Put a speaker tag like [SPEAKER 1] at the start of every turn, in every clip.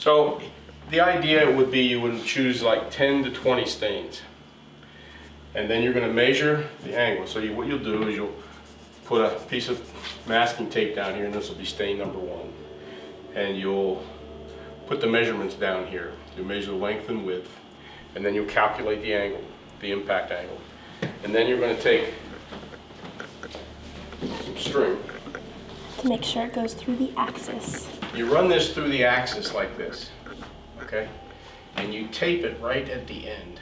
[SPEAKER 1] So the idea would be you would choose like 10 to 20 stains. And then you're going to measure the angle. So what you'll do is you'll put a piece of masking tape down here, and this will be stain number 1. And you'll put the measurements down here. You'll measure the length and width, and then you'll calculate the angle, the impact angle. And then you're going to take some string.
[SPEAKER 2] To make sure it goes through the axis.
[SPEAKER 1] You run this through the axis like this, okay? And you tape it right at the end.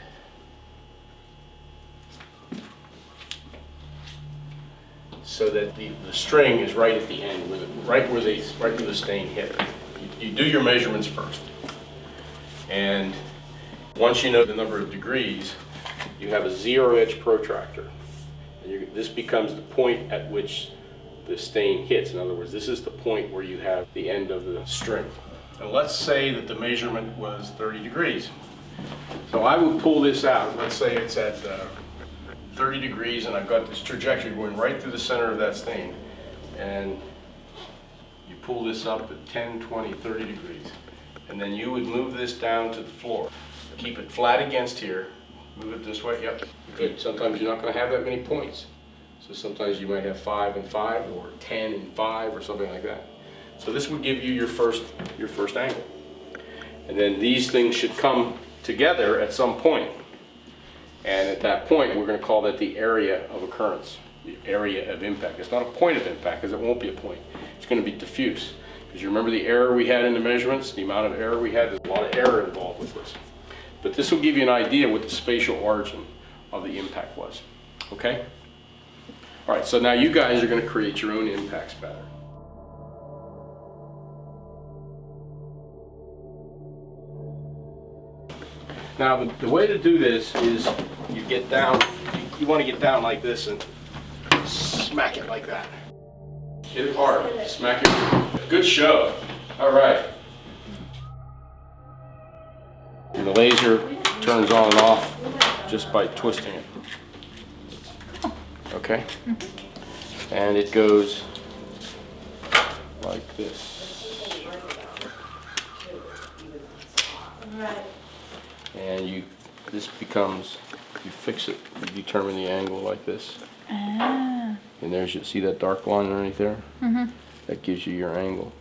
[SPEAKER 1] So that the string is right at the end, right where the stain hit. You do your measurements first. And once you know the number of degrees, you have a zero-edge protractor. And this becomes the point at which the stain hits. In other words, this is the point where you have the end of the string. And let's say that the measurement was 30 degrees. So I would pull this out. Let's say it's at 30 degrees, and I've got this trajectory going right through the center of that stain. And you pull this up at 10, 20, 30 degrees. And then you would move this down to the floor. Keep it flat against here. Move it this way, yep. Good. Sometimes you're not going to have that many points. So sometimes you might have 5 and 5, or 10 and 5, or something like that. So this would give you your first angle. And then these things should come together at some point. And at that point, we're going to call that the area of occurrence, the area of impact. It's not a point of impact, because it won't be a point. It's going to be diffuse. Because you remember the error we had in the measurements, the amount of error we had, there's a lot of error involved with this. But this will give you an idea what the spatial origin of the impact was. Okay? All right, so now you guys are going to create your own impact spatter. Now, the way to do this is you get down, you want to get down like this and smack it like that. Hit it hard, smack it. Good show. All right. And the laser turns on and off just by twisting it. Okay? And it goes like this. And this becomes, you fix it, you determine the angle like this. Ah. And there's, you see that dark line underneath there? Mm-hmm. That gives you your angle.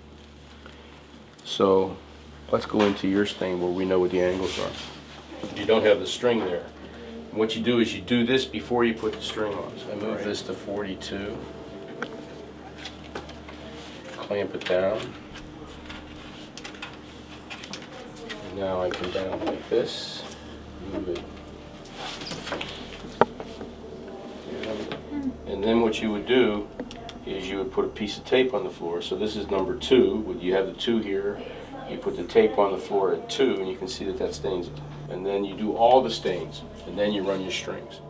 [SPEAKER 1] So let's go into your stain where we know what the angles are. You don't have the string there. And what you do is you do this before you put the string on. So I move this to 42. Clamp it down. And now I come down like this. Move it. And then what you would do is you would put a piece of tape on the floor. So this is number 2. You have the 2 here. You put the tape on the floor at 2, and you can see that that stains it. And then you do all the stains, and then you run your strings.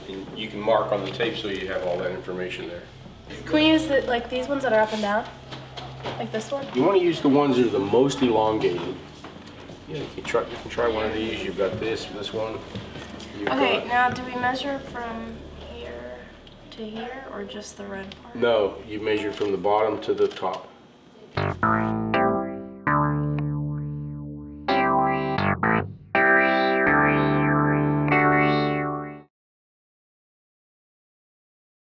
[SPEAKER 1] And you can mark on the tape so you have all that information there.
[SPEAKER 2] Can we use like these ones that are up and down? Like this one?
[SPEAKER 1] You want to use the ones that are the most elongated. Yeah, you can try one of these. You've got this one.
[SPEAKER 2] Okay, now do we measure from here to here, or just the red part?
[SPEAKER 1] No, you measure from the bottom to the top.